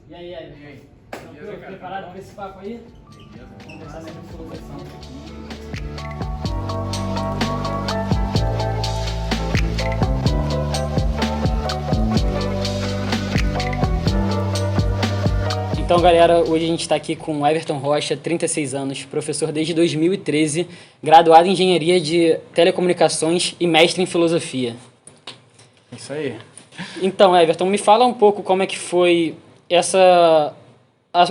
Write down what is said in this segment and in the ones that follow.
E aí, Ed? E aí? Tranquilo? Beleza, cara? Preparado para esse papo aí? Beleza? Vamos conversar sobre filosofia. Então, galera, hoje a gente está aqui com o Everton Rocha, 36 anos, professor desde 2013, graduado em Engenharia de Telecomunicações e mestre em Filosofia. Isso aí. Então, Everton, me fala um pouco como é que foi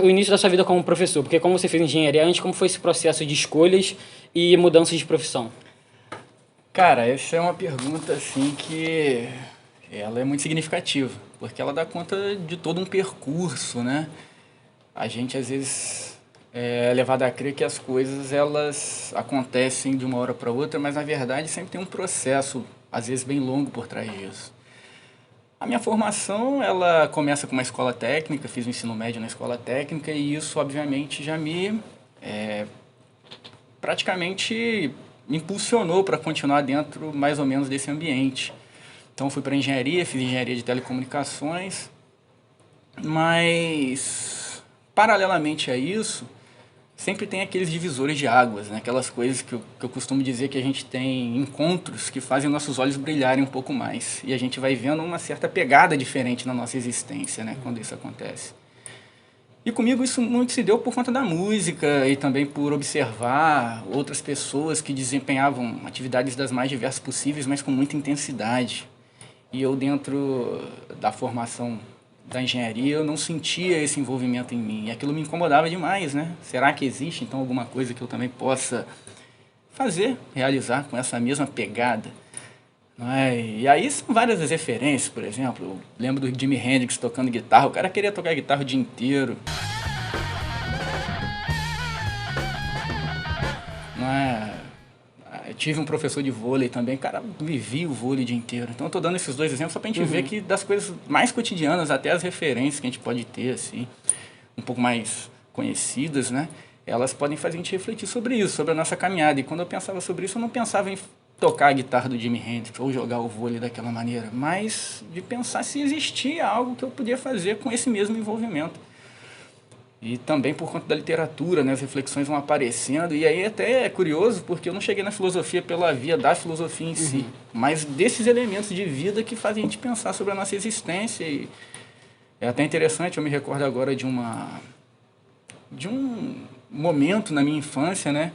o início da sua vida como professor, porque como você fez engenharia antes, como foi esse processo de escolhas e mudanças de profissão? Cara, essa é uma pergunta assim que ela é muito significativa, porque ela dá conta de todo um percurso, né? A gente às vezes é levado a crer que as coisas elas acontecem de uma hora para outra, mas na verdade sempre tem um processo, às vezes bem longo por trás disso. A minha formação, ela começa com uma escola técnica, fiz o ensino médio na escola técnica e isso obviamente já me praticamente me impulsionou para continuar dentro mais ou menos desse ambiente. Então fui para engenharia, fiz engenharia de telecomunicações, mas paralelamente a isso, sempre tem aqueles divisores de águas, né? Aquelas coisas que eu costumo dizer que a gente tem encontros que fazem nossos olhos brilharem um pouco mais. E a gente vai vendo uma certa pegada diferente na nossa existência, né? Quando isso acontece. E comigo isso muito se deu por conta da música e também por observar outras pessoas que desempenhavam atividades das mais diversas possíveis, mas com muita intensidade. E eu, dentro da formação da engenharia, eu não sentia esse envolvimento em mim. E aquilo me incomodava demais, né? Será que existe, então, alguma coisa que eu também possa fazer, realizar com essa mesma pegada? Não é? E aí são várias as referências, por exemplo, eu lembro do Jimi Hendrix tocando guitarra, o cara queria tocar guitarra o dia inteiro. Não é? Eu tive um professor de vôlei também, cara, vivia o vôlei o dia inteiro. Então eu tô dando esses dois exemplos só pra gente ver que das coisas mais cotidianas, até as referências que a gente pode ter, assim, um pouco mais conhecidas, né? Elas podem fazer a gente refletir sobre isso, sobre a nossa caminhada. E quando eu pensava sobre isso, eu não pensava em tocar a guitarra do Jimi Hendrix ou jogar o vôlei daquela maneira, mas de pensar se existia algo que eu podia fazer com esse mesmo envolvimento. E também por conta da literatura, né, as reflexões vão aparecendo. E aí até é curioso, porque eu não cheguei na filosofia pela via da filosofia em si, mas desses elementos de vida que fazem a gente pensar sobre a nossa existência. E é até interessante, eu me recordo agora de um momento na minha infância, né,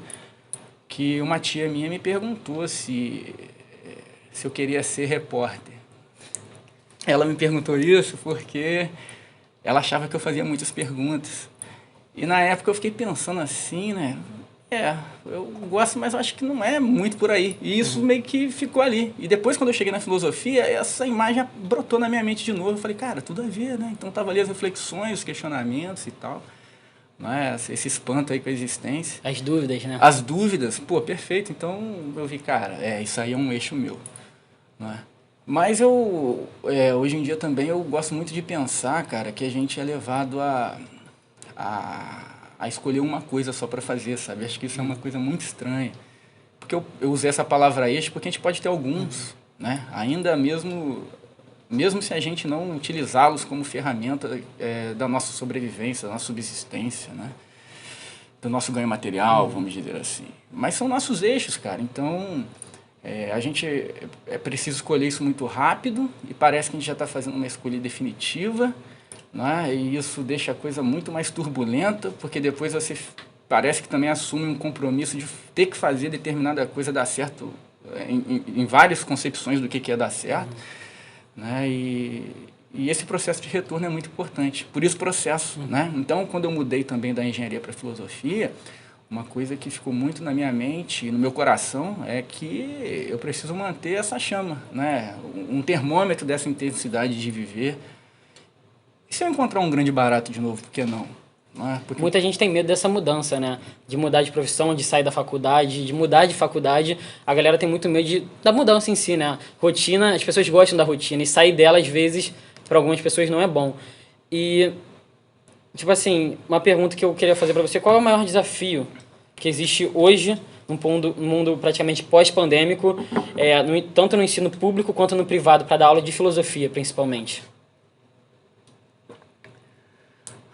que uma tia minha me perguntou se eu queria ser repórter. Ela me perguntou isso porque ela achava que eu fazia muitas perguntas. E na época eu fiquei pensando assim, né? Eu gosto, mas eu acho que não é muito por aí. E isso meio que ficou ali. E depois, quando eu cheguei na filosofia, essa imagem brotou na minha mente de novo. Eu falei, cara, tudo a ver, né? Então tava ali as reflexões, os questionamentos e tal. Né? Esse espanto aí com a existência. As dúvidas, né? As dúvidas, pô, perfeito. Então eu vi, cara, isso aí é um eixo meu. Né? Mas hoje em dia também eu gosto muito de pensar, cara, que a gente é levado a escolher uma coisa só para fazer, sabe? Acho que isso é uma coisa muito estranha. Porque eu usei essa palavra eixo porque a gente pode ter alguns, né? Ainda mesmo se a gente não utilizá-los como ferramenta da nossa sobrevivência, da nossa subsistência, né? Do nosso ganho material, vamos dizer assim. Mas são nossos eixos, cara. Então, a gente é preciso escolher isso muito rápido e parece que a gente já está fazendo uma escolha definitiva, né? E isso deixa a coisa muito mais turbulenta, porque depois você parece que também assume um compromisso de ter que fazer determinada coisa dar certo em várias concepções do que é dar certo, né? E esse processo de retorno é muito importante. Por isso processo, né? Então, quando eu mudei também da engenharia para a filosofia, uma coisa que ficou muito na minha mente e no meu coração é que eu preciso manter essa chama, né? Um termômetro dessa intensidade de viver. E se eu encontrar um grande barato de novo, por que não? Não é? Porque... Muita gente tem medo dessa mudança, né? De mudar de profissão, de sair da faculdade, de mudar de faculdade. A galera tem muito medo da mudança em si, né? Rotina, as pessoas gostam da rotina e sair dela, às vezes, para algumas pessoas não é bom. E, tipo assim, uma pergunta que eu queria fazer para você, qual é o maior desafio que existe hoje no mundo praticamente pós-pandêmico, tanto no ensino público quanto no privado, para dar aula de filosofia, principalmente?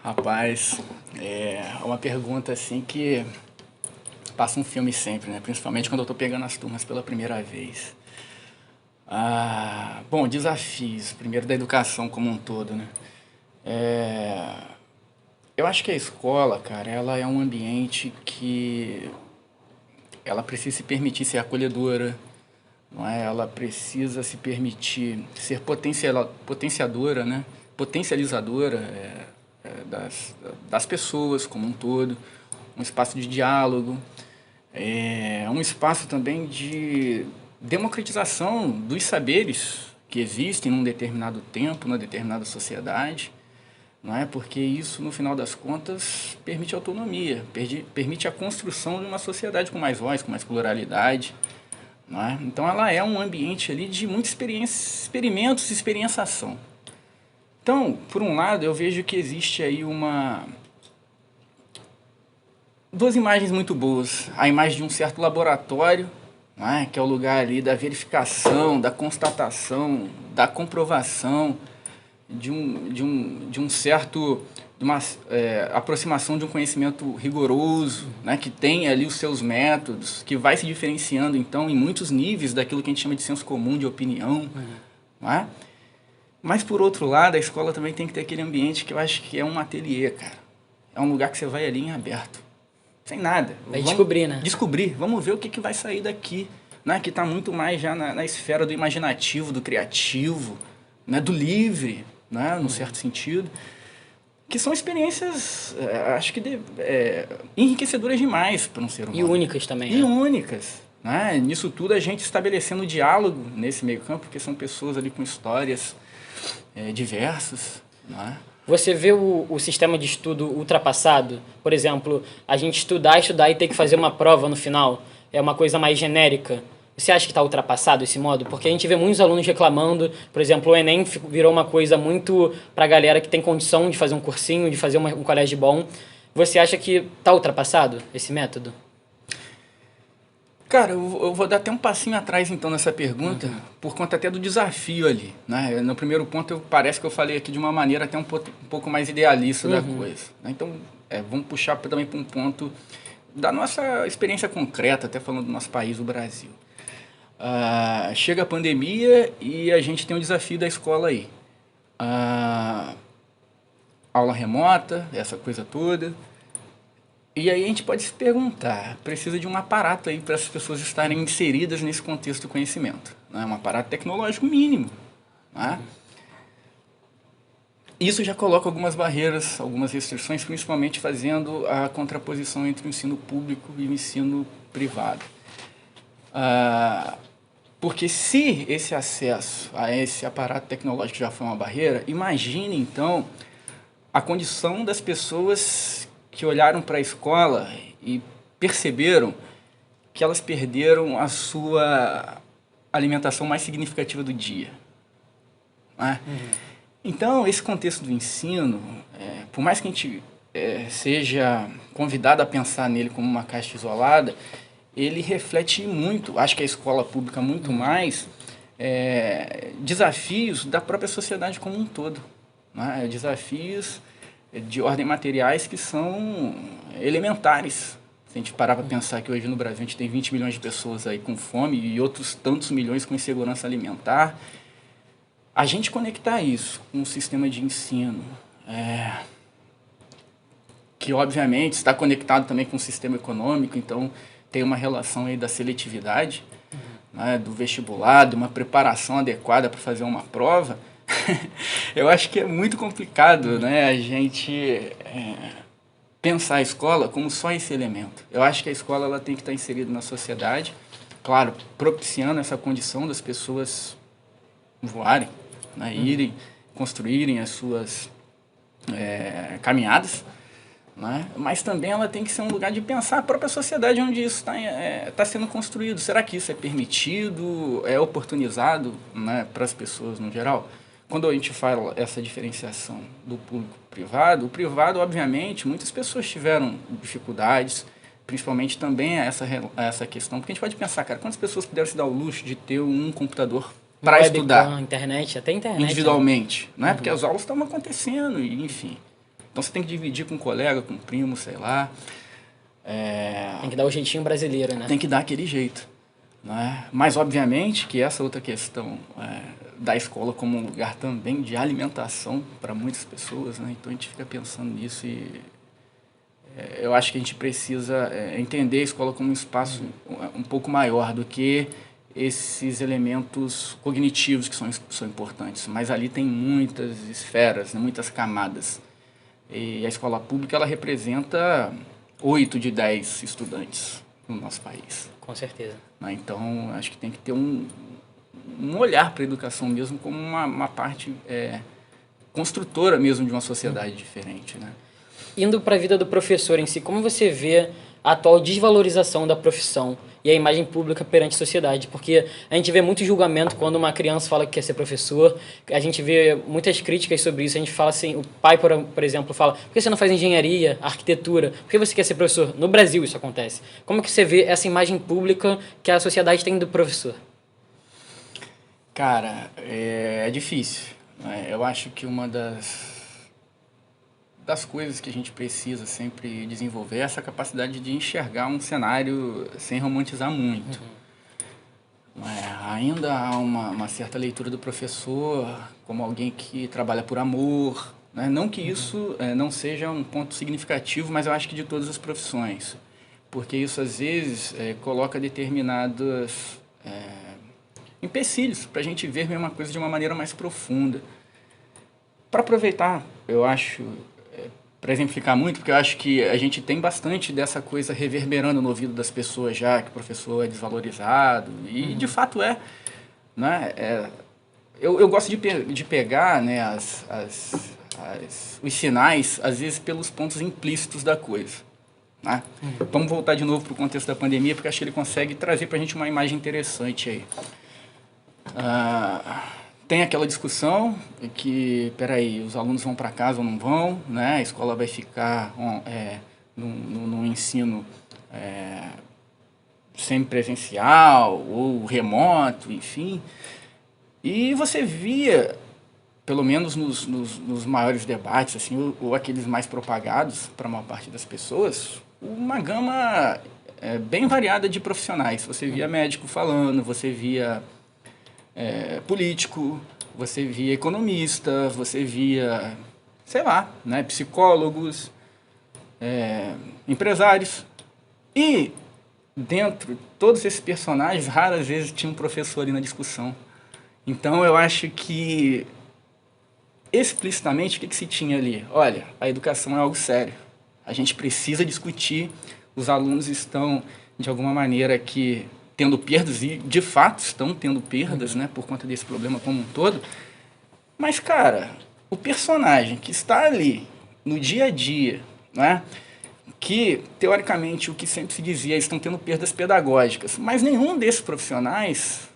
Rapaz, é uma pergunta assim que passa um filme sempre, né? Principalmente quando eu tô pegando as turmas pela primeira vez. Bom, desafios, primeiro da educação como um todo, né? Eu acho que a escola, cara, ela é um ambiente que ela precisa se permitir ser acolhedora, não é? Ela precisa se permitir ser potenciadora, né? Potencializadora das pessoas como um todo, um espaço de diálogo, um espaço também de democratização dos saberes que existem num determinado tempo, numa determinada sociedade, não é? Porque isso, no final das contas, permite autonomia, permite a construção de uma sociedade com mais voz, com mais pluralidade, não é? Então, ela é um ambiente ali de muita experimentos e experienciação. Então, por um lado, eu vejo que existe aí duas imagens muito boas. A imagem de um certo laboratório, não é? Que é o lugar ali da verificação, da constatação, da comprovação, de uma aproximação de um conhecimento rigoroso, né, que tem ali os seus métodos, que vai se diferenciando, então, em muitos níveis daquilo que a gente chama de senso comum, de opinião. Não é? Mas, por outro lado, a escola também tem que ter aquele ambiente que eu acho que é um ateliê, cara. É um lugar que você vai ali em aberto, sem nada. Vai descobrir, né? Descobrir, vamos ver o que vai sair daqui, né, que está muito mais já na esfera do imaginativo, do criativo, né, do livre, né, num certo sentido, que são experiências, acho que enriquecedoras demais para um ser humano. E únicas também. E únicas. Né? Nisso tudo, a gente estabelecendo diálogo nesse meio campo, porque são pessoas ali com histórias diversas. Né? Você vê o sistema de estudo ultrapassado? Por exemplo, a gente estudar e ter que fazer uma prova no final. É uma coisa mais genérica. Você acha que está ultrapassado esse modo? Porque a gente vê muitos alunos reclamando, por exemplo, o Enem virou uma coisa muito para a galera que tem condição de fazer um cursinho, de fazer um colégio bom. Você acha que está ultrapassado esse método? Cara, eu vou dar até um passinho atrás, então, nessa pergunta, por conta até do desafio ali. Né? No primeiro ponto, parece que eu falei aqui de uma maneira até um pouco mais idealista da coisa. Né? Então, vamos puxar também para um ponto da nossa experiência concreta, até falando do nosso país, o Brasil. Chega a pandemia e a gente tem um desafio da escola aí. Aula remota, essa coisa toda. E aí a gente pode se perguntar, precisa de um aparato aí para as pessoas estarem inseridas nesse contexto do conhecimento. Né? Um aparato tecnológico mínimo. Né? Isso já coloca algumas barreiras, algumas restrições, principalmente fazendo a contraposição entre o ensino público e o ensino privado. Porque se esse acesso a esse aparato tecnológico já foi uma barreira, imagine então a condição das pessoas que olharam para a escola e perceberam que elas perderam a sua alimentação mais significativa do dia. Né? Então, esse contexto do ensino, por mais que a gente seja convidado a pensar nele como uma caixa isolada, ele reflete muito, acho que a escola pública muito mais, desafios da própria sociedade como um todo. Né? Desafios de ordem materiais que são elementares. Se a gente parar para pensar que hoje no Brasil a gente tem 20 milhões de pessoas aí com fome e outros tantos milhões com insegurança alimentar, a gente conectar isso com um sistema de ensino que obviamente está conectado também com o sistema econômico, então tem uma relação aí da seletividade, né, do vestibular, de uma preparação adequada para fazer uma prova. Eu acho que é muito complicado, né, a gente pensar a escola como só esse elemento. Eu acho que a escola ela tem que estar inserida na sociedade, claro, propiciando essa condição das pessoas voarem, né, irem, construírem as suas caminhadas, né, mas também ela tem que ser um lugar de pensar a própria sociedade onde isso está sendo construído. Será que isso é permitido, é oportunizado, né, para as pessoas no geral? Quando a gente fala essa diferenciação do público-privado, o privado, obviamente, muitas pessoas tiveram dificuldades, principalmente também essa questão. Porque a gente pode pensar, cara, quantas pessoas puderam se dar o luxo de ter um computador para estudar? Internet, até internet. Individualmente, né? Porque as aulas estavam acontecendo, enfim. Então você tem que dividir com um colega, com um primo, sei lá. Tem que dar o jeitinho brasileiro, né? Tem que dar aquele jeito. Né? Mas, obviamente, que essa outra questão da escola como um lugar também de alimentação para muitas pessoas, né? Então a gente fica pensando nisso e eu acho que a gente precisa entender a escola como um espaço um pouco maior do que esses elementos cognitivos que são importantes. Mas ali tem muitas esferas, né? Muitas camadas. E a escola pública ela representa 8 de 10 estudantes no nosso país. Com certeza. Então, acho que tem que ter um olhar para a educação mesmo como uma parte construtora mesmo de uma sociedade diferente, né? Indo para a vida do professor em si, como você vê a atual desvalorização da profissão e a imagem pública perante a sociedade? Porque a gente vê muito julgamento quando uma criança fala que quer ser professor, a gente vê muitas críticas sobre isso, a gente fala assim, o pai, por exemplo, fala, por que você não faz engenharia, arquitetura? Por que você quer ser professor? No Brasil isso acontece. Como que você vê essa imagem pública que a sociedade tem do professor? Cara, é difícil. Né? Eu acho que uma das coisas que a gente precisa sempre desenvolver é essa capacidade de enxergar um cenário sem romantizar muito. Ainda há uma certa leitura do professor como alguém que trabalha por amor, né? Não que isso não seja um ponto significativo, mas eu acho que de todas as profissões, porque isso às vezes coloca determinados empecilhos para a gente ver a mesma coisa de uma maneira mais profunda. Para aproveitar, eu acho, para exemplificar muito, porque eu acho que a gente tem bastante dessa coisa reverberando no ouvido das pessoas já, que o professor é desvalorizado, e de fato é. Né? Eu gosto de pegar, né, os sinais, às vezes, pelos pontos implícitos da coisa. Né? Vamos voltar de novo para o contexto da pandemia, porque acho que ele consegue trazer para a gente uma imagem interessante aí. Tem aquela discussão que, peraí, os alunos vão para casa ou não vão, né? A escola vai ficar no ensino semipresencial ou remoto, enfim. E você via, pelo menos nos maiores debates, assim, ou aqueles mais propagados para a maior parte das pessoas, uma gama bem variada de profissionais. Você via médico falando, você via político, você via economista, você via, sei lá, né, psicólogos, empresários. E dentro de todos esses personagens, raras vezes tinha um professor ali na discussão. Então eu acho que explicitamente o que se tinha ali? Olha, a educação é algo sério. A gente precisa discutir, os alunos estão, de alguma maneira, que tendo perdas, e de fato estão tendo perdas, né, por conta desse problema como um todo. Mas, cara, o personagem que está ali no dia a dia, né, que, teoricamente, o que sempre se dizia, estão tendo perdas pedagógicas, mas nenhum desses profissionais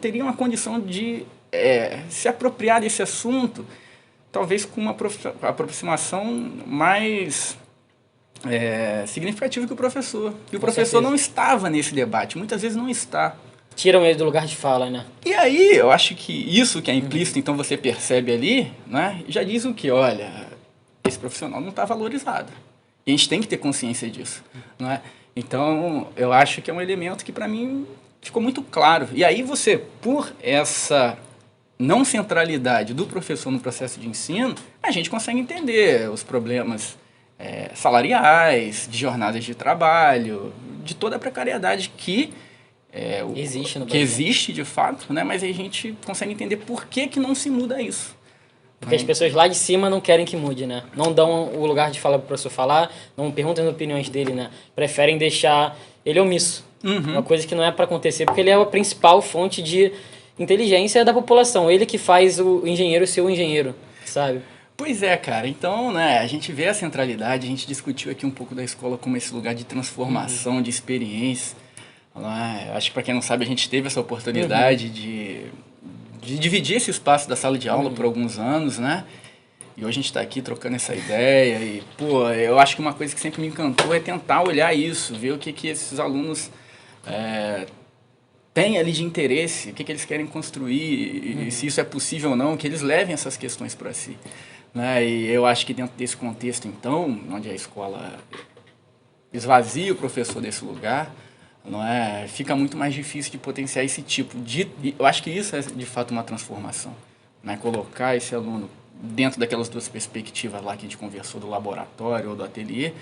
teria uma condição de se apropriar desse assunto, talvez com uma aproximação mais significativo que o professor. E o professor não estava nesse debate, muitas vezes não está. Tiram ele do lugar de fala, né? E aí, eu acho que isso que é implícito, então você percebe ali, né, já diz o que? Olha, esse profissional não está valorizado. E a gente tem que ter consciência disso. Não é? Então, eu acho que é um elemento que, para mim, ficou muito claro. E aí você, por essa não centralidade do professor no processo de ensino, a gente consegue entender os problemas salariais, de jornadas de trabalho, de toda a precariedade que existe de fato, né? Mas a gente consegue entender por que não se muda isso. Porque as pessoas lá de cima não querem que mude, né? Não dão o lugar de fala para o professor falar, não perguntam as opiniões dele, né? Preferem deixar ele omisso. Uma coisa que não é para acontecer, porque ele é a principal fonte de inteligência da população. Ele que faz o engenheiro ser o engenheiro, sabe? Pois é, cara. Então, né, a gente vê a centralidade, a gente discutiu aqui um pouco da escola como esse lugar de transformação, de experiência. Acho que, para quem não sabe, a gente teve essa oportunidade de dividir esse espaço da sala de aula por alguns anos, né? E hoje a gente está aqui trocando essa ideia e, pô, eu acho que uma coisa que sempre me encantou é tentar olhar isso, ver o que esses alunos têm ali de interesse, o que eles querem construir, e se isso é possível ou não, que eles levem essas questões para si. né? E eu acho que dentro desse contexto, então, onde a escola esvazia o professor desse lugar, não é? Fica muito mais difícil de potenciar esse tipo de... Eu acho que isso é, de fato, uma transformação, né? Colocar esse aluno dentro daquelas duas perspectivas lá que a gente conversou, do laboratório ou do ateliê,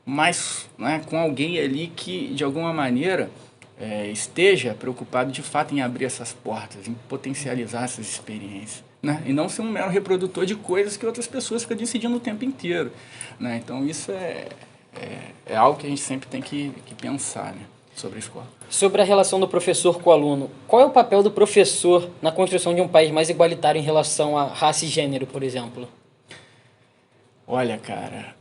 mas, né, com alguém ali que, de alguma maneira, esteja preocupado, de fato, em abrir essas portas, em potencializar essas experiências, né? E não ser um mero reprodutor de coisas que outras pessoas ficam decidindo o tempo inteiro, né? Então, isso é algo que a gente sempre tem que pensar, né, sobre a escola. Sobre a relação do professor com o aluno, qual é o papel do professor na construção de um país mais igualitário em relação a raça e gênero, por exemplo? Olha, cara,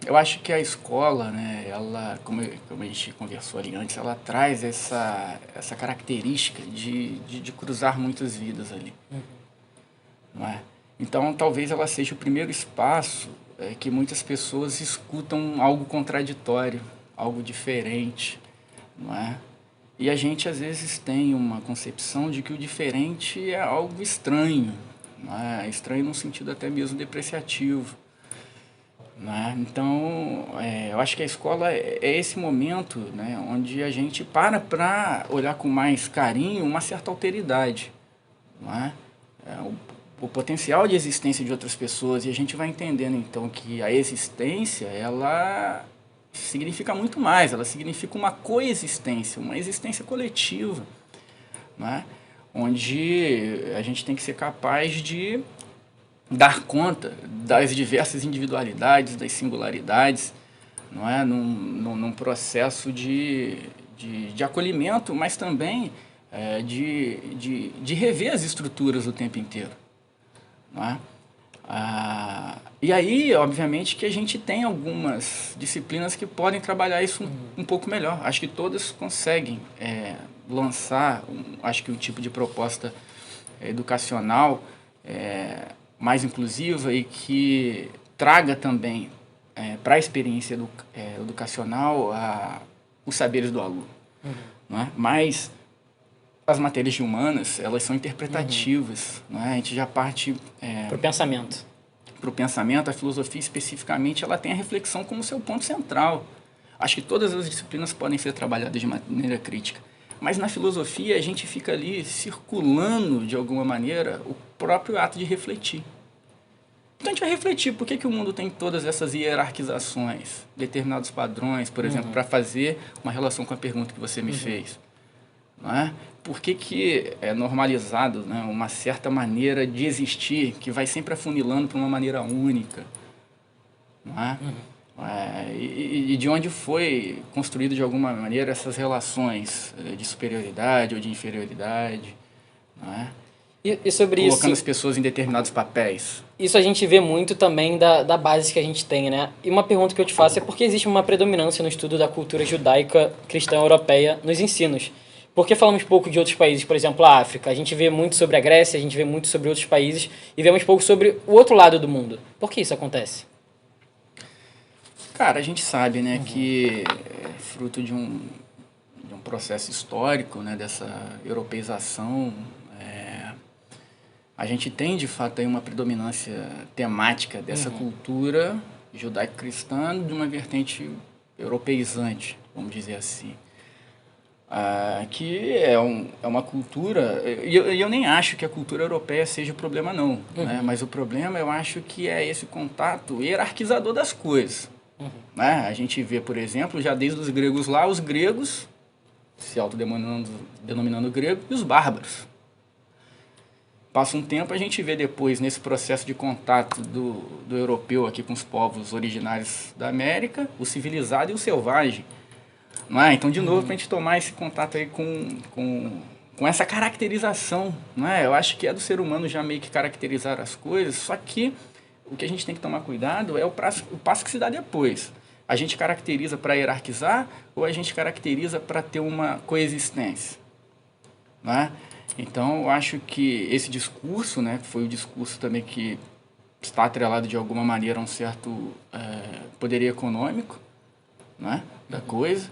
eu acho que a escola, né, ela, como a gente conversou ali antes, ela traz essa característica de cruzar muitas vidas ali, não é? Então, talvez ela seja o primeiro espaço que muitas pessoas escutam algo contraditório, algo diferente, não é? E a gente, às vezes, tem uma concepção de que o diferente é algo estranho, não é? Estranho num sentido até mesmo depreciativo, né? Então, eu acho que a escola é esse momento, né, onde a gente para olhar com mais carinho uma certa alteridade, não é? O potencial de existência de outras pessoas, e a gente vai entendendo então que a existência, ela significa muito mais, ela significa uma coexistência, uma existência coletiva, né? Onde a gente tem que ser capaz de dar conta das diversas individualidades, das singularidades, não é? Num processo de acolhimento, mas também de rever as estruturas o tempo inteiro, não é? E aí, obviamente, que a gente tem algumas disciplinas que podem trabalhar isso um pouco melhor. Acho que todas conseguem lançar, acho que um tipo de proposta educacional mais inclusiva e que traga também para a experiência educacional os saberes do aluno. Não é? Mas as matérias de humanas, elas são interpretativas. Não é? A gente já parte... Para o pensamento. Para o pensamento, a filosofia especificamente, ela tem a reflexão como seu ponto central. Acho que todas as disciplinas podem ser trabalhadas de maneira crítica. Mas na filosofia a gente fica ali circulando, de alguma maneira, o próprio ato de refletir. Então a gente vai refletir por que o mundo tem todas essas hierarquizações, determinados padrões, por exemplo, para fazer uma relação com a pergunta que você me fez. Não é? Por que é normalizado, né, uma certa maneira de existir que vai sempre afunilando para uma maneira única? Não é? E de onde foi construído de alguma maneira essas relações de superioridade ou de inferioridade, não é? E sobre colocando isso, as pessoas em determinados papéis. Isso a gente vê muito também da base que a gente tem, né? E uma pergunta que eu te faço é por que existe uma predominância no estudo da cultura judaica cristã europeia nos ensinos? Por que falamos pouco de outros países, por exemplo, a África? A gente vê muito sobre a Grécia, a gente vê muito sobre outros países e vemos pouco sobre o outro lado do mundo. Por que isso acontece? Cara, a gente sabe, né, que é fruto de um processo histórico, né, dessa europeização, a gente tem, de fato, aí uma predominância temática dessa cultura judaico-cristã de uma vertente europeizante, vamos dizer assim. Que é uma cultura... E eu nem acho que a cultura europeia seja o problema, não. Né? Mas o problema, eu acho que é esse contato hierarquizador das coisas. Né? A gente vê, por exemplo, já desde os gregos lá, os gregos se autodenominando grego e os bárbaros. Passa um tempo, a gente vê depois, nesse processo de contato do europeu aqui com os povos originários da América, o civilizado e o selvagem. Não é? Então, de novo, para a gente tomar esse contato aí com essa caracterização. Não é? Eu acho que é do ser humano já meio que caracterizar as coisas, só que o que a gente tem que tomar cuidado é o passo que se dá depois. A gente caracteriza para hierarquizar ou a gente caracteriza para ter uma coexistência? Não é? Então, eu acho que esse discurso, né, que foi o discurso também que está atrelado de alguma maneira a um certo poderio econômico, né, da coisa,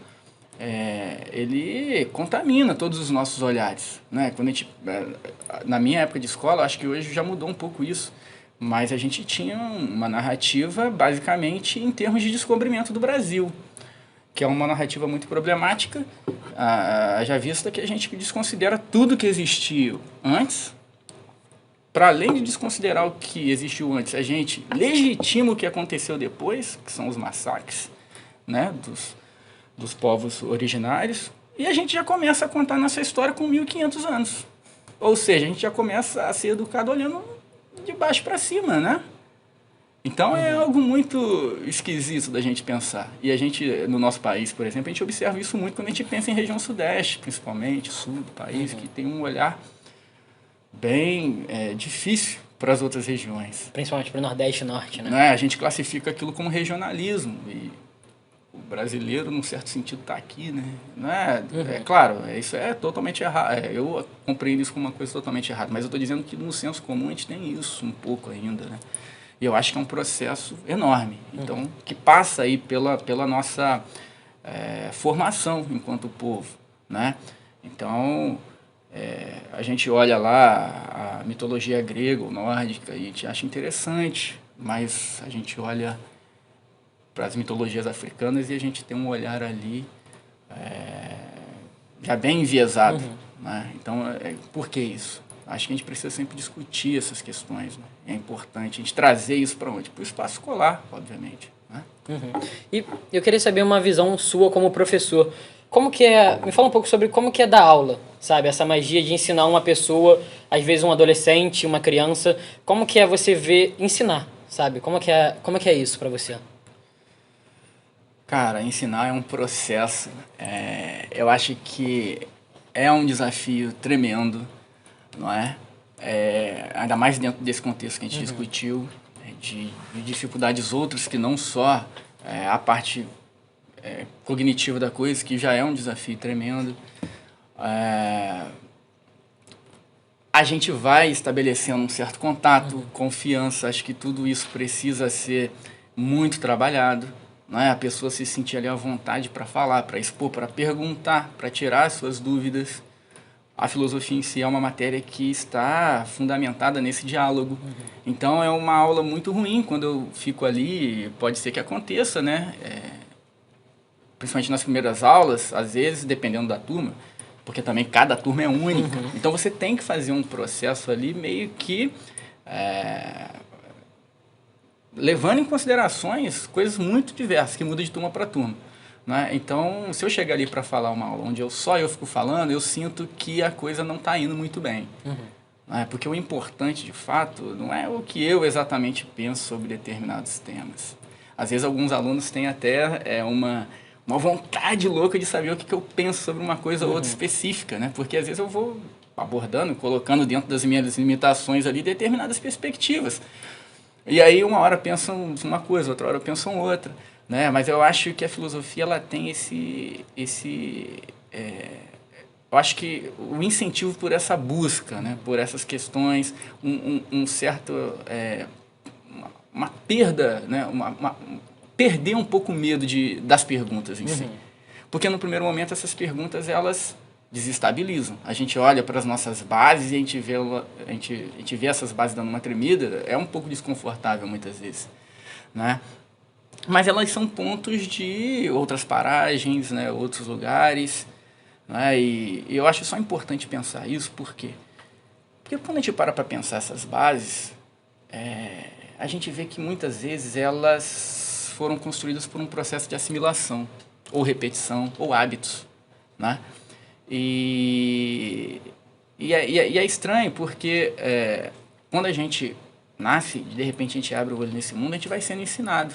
ele contamina todos os nossos olhares. Né? Quando a gente, na minha época de escola, acho que hoje já mudou um pouco isso, mas a gente tinha uma narrativa basicamente em termos de descobrimento do Brasil, que é uma narrativa muito problemática, já vista que a gente desconsidera tudo que existiu antes. Para além de desconsiderar o que existiu antes, a gente legitima o que aconteceu depois, que são os massacres, né, dos povos originários, e a gente já começa a contar nossa história com 1.500 anos. Ou seja, a gente já começa a ser educado olhando de baixo para cima, né? Então é algo muito esquisito da gente pensar. E a gente, no nosso país, por exemplo, a gente observa isso muito quando a gente pensa em região sudeste, principalmente, sul do país, que tem um olhar bem difícil para as outras regiões. Principalmente para o Nordeste e Norte, né? Né? A gente classifica aquilo como regionalismo. E o brasileiro, num certo sentido, está aqui, né? Não é, é claro, isso é totalmente errado. Eu compreendo isso como uma coisa totalmente errada, mas eu estou dizendo que no senso comum a gente tem isso um pouco ainda, né? E eu acho que é um processo enorme, então, que passa aí pela nossa formação enquanto povo, né? Então, a gente olha lá a mitologia grega ou nórdica e a gente acha interessante, mas a gente olha para as mitologias africanas e a gente tem um olhar ali já bem enviesado, né? Então, por que isso? Acho que a gente precisa sempre discutir essas questões, né? É importante a gente trazer isso para onde? Para o espaço escolar, obviamente, né? E eu queria saber uma visão sua como professor. Como que é... Me fala um pouco sobre como que é dar aula, sabe? Essa magia de ensinar uma pessoa, às vezes um adolescente, uma criança. Como que é você ver ensinar, sabe? Como que é isso para você? Cara, ensinar é um processo. Eu acho que é um desafio tremendo, não é? Ainda mais dentro desse contexto que a gente discutiu, de dificuldades outras que não só a parte cognitiva da coisa, que já é um desafio tremendo. A gente vai estabelecendo um certo contato, confiança, acho que tudo isso precisa ser muito trabalhado, não é? A pessoa se sentir ali à vontade para falar, para expor, para perguntar, para tirar as suas dúvidas. A filosofia em si é uma matéria que está fundamentada nesse diálogo. Então, é uma aula muito ruim quando eu fico ali, pode ser que aconteça, né? Principalmente nas primeiras aulas, às vezes, dependendo da turma, porque também cada turma é única. Então, você tem que fazer um processo ali meio que levando em considerações coisas muito diversas, que mudam de turma para turma. Né? Então, se eu chegar ali para falar uma aula onde só eu fico falando, eu sinto que a coisa não está indo muito bem. Né? Porque o importante, de fato, não é o que eu exatamente penso sobre determinados temas. Às vezes, alguns alunos têm até uma vontade louca de saber o que eu penso sobre uma coisa ou outra específica, né? Porque às vezes eu vou abordando, colocando dentro das minhas limitações ali determinadas perspectivas. E aí, uma hora pensam uma coisa, outra hora pensam outra. Né? Mas eu acho que a filosofia ela tem eu acho que o incentivo por essa busca, né? Por essas questões, um certo uma perda, né? Perder um pouco o medo das perguntas em si, porque no primeiro momento essas perguntas elas desestabilizam. A gente olha para as nossas bases e a gente vê essas bases dando uma tremida, é um pouco desconfortável muitas vezes, né? Mas elas são pontos de outras paragens, né, outros lugares, né, e eu acho só importante pensar isso, por quê? Porque quando a gente para pensar essas bases, a gente vê que muitas vezes elas foram construídas por um processo de assimilação, ou repetição, ou hábitos, né? E é estranho porque quando a gente nasce, de repente a gente abre o olho nesse mundo, a gente vai sendo ensinado.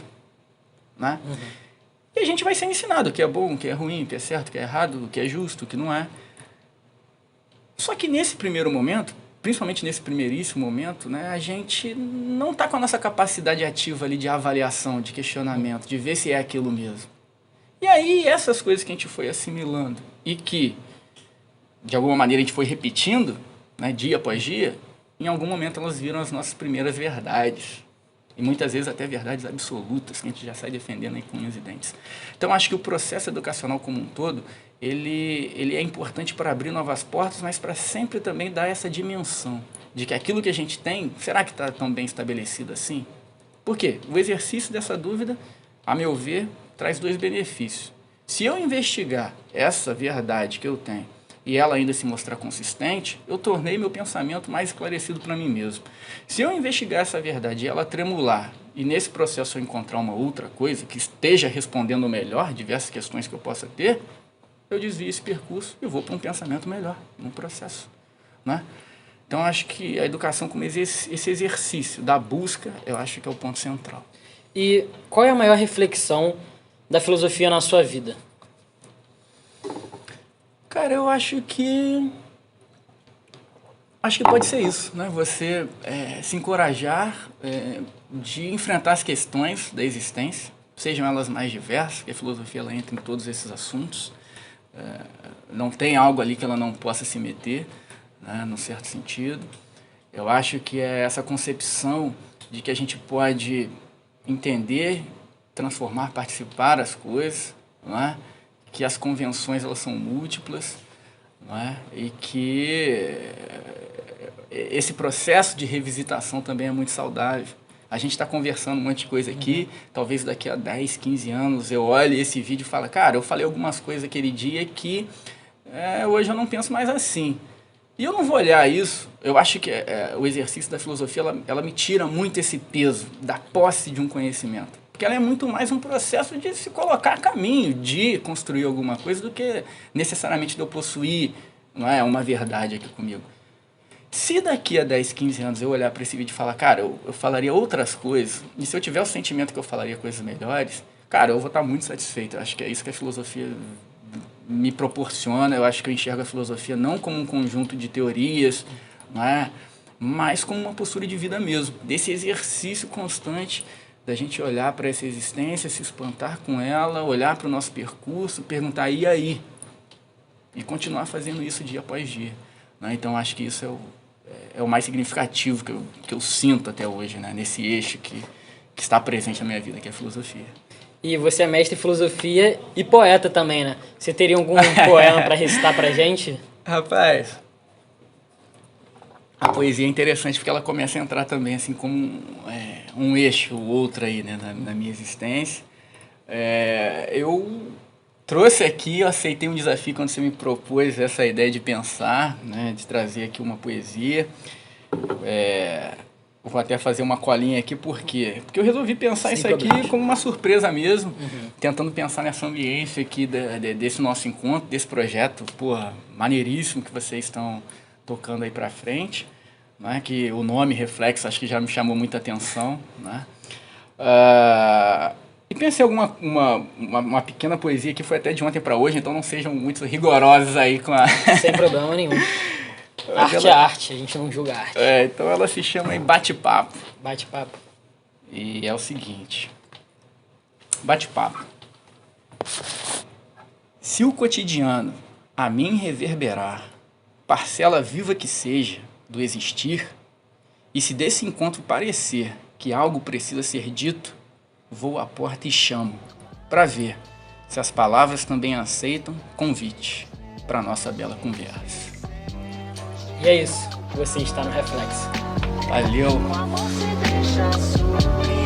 Né? E a gente vai ser ensinado o que é bom, o que é ruim, o que é certo, o que é errado, o que é justo, o que não é. Só que nesse primeiro momento, principalmente nesse primeiríssimo momento, né, a gente não está com a nossa capacidade ativa ali de avaliação, de questionamento, de ver se é aquilo mesmo. E aí essas coisas que a gente foi assimilando e que, de alguma maneira, a gente foi repetindo, né, dia após dia, em algum momento elas viram as nossas primeiras verdades. E muitas vezes até verdades absolutas, que a gente já sai defendendo aí com unhas e dentes. Então, acho que o processo educacional como um todo, ele é importante para abrir novas portas, mas para sempre também dar essa dimensão de que aquilo que a gente tem, será que está tão bem estabelecido assim? Por quê? O exercício dessa dúvida, a meu ver, traz 2 benefícios. Se eu investigar essa verdade que eu tenho e ela ainda se mostrar consistente, eu tornei meu pensamento mais esclarecido para mim mesmo. Se eu investigar essa verdade e ela tremular, e nesse processo eu encontrar uma outra coisa que esteja respondendo melhor diversas questões que eu possa ter, eu desvio esse percurso e vou para um pensamento melhor, num processo, né? Então, acho que a educação como esse exercício da busca, eu acho que é o ponto central. E qual é a maior reflexão da filosofia na sua vida? Cara, eu acho que pode ser isso, né? Você se encorajar de enfrentar as questões da existência, sejam elas mais diversas, que a filosofia ela entra em todos esses assuntos. Não tem algo ali que ela não possa se meter, né, num certo sentido. Eu acho que é essa concepção de que a gente pode entender, transformar, participar das coisas, não é? Que as convenções elas são múltiplas, não é? E que esse processo de revisitação também é muito saudável. A gente está conversando um monte de coisa aqui, talvez daqui a 10, 15 anos eu olhe esse vídeo e falo, cara, eu falei algumas coisas aquele dia que hoje eu não penso mais assim. E eu não vou olhar isso, eu acho que o exercício da filosofia, ela me tira muito esse peso da posse de um conhecimento. Porque ela é muito mais um processo de se colocar a caminho, de construir alguma coisa, do que necessariamente de eu possuir, não é, uma verdade aqui comigo. Se daqui a 10, 15 anos eu olhar para esse vídeo e falar, cara, eu falaria outras coisas, e se eu tiver o sentimento que eu falaria coisas melhores, cara, eu vou estar muito satisfeito. Eu acho que é isso que a filosofia me proporciona. Eu acho que eu enxergo a filosofia não como um conjunto de teorias, não é? Mas como uma postura de vida mesmo, desse exercício constante da gente olhar para essa existência, se espantar com ela, olhar para o nosso percurso, perguntar, e aí? E continuar fazendo isso dia após dia, né? Então, acho que isso é o mais significativo que eu sinto até hoje, né? Nesse eixo que está presente na minha vida, que é a filosofia. E você é mestre em filosofia e poeta também, né? Você teria algum poema para recitar pra gente? Rapaz, a poesia é interessante porque ela começa a entrar também assim como um eixo ou outro aí, né, na minha existência. Eu trouxe aqui, eu aceitei um desafio quando você me propôs essa ideia de pensar, né, de trazer aqui uma poesia. Vou até fazer uma colinha aqui, por quê? Porque eu resolvi pensar isso aqui como uma surpresa mesmo, tentando pensar nessa ambiência aqui desse nosso encontro, desse projeto, maneiríssimo que vocês estão tocando aí pra frente, né? Que o nome Reflexo acho que já me chamou muita atenção, né? E pensei uma pequena poesia que foi até de ontem para hoje, então não sejam muito rigorosos aí com a... Sem problema nenhum. Arte é arte, a gente não julga arte. Então ela se chama Bate-Papo. Bate-papo. E é o seguinte. Bate-papo. Se o cotidiano a mim reverberar, parcela viva que seja do existir, e se desse encontro parecer que algo precisa ser dito, vou à porta e chamo, para ver se as palavras também aceitam convite para nossa bela conversa. E é isso, você está no Reflexo. Valeu! O amor se deixa subir.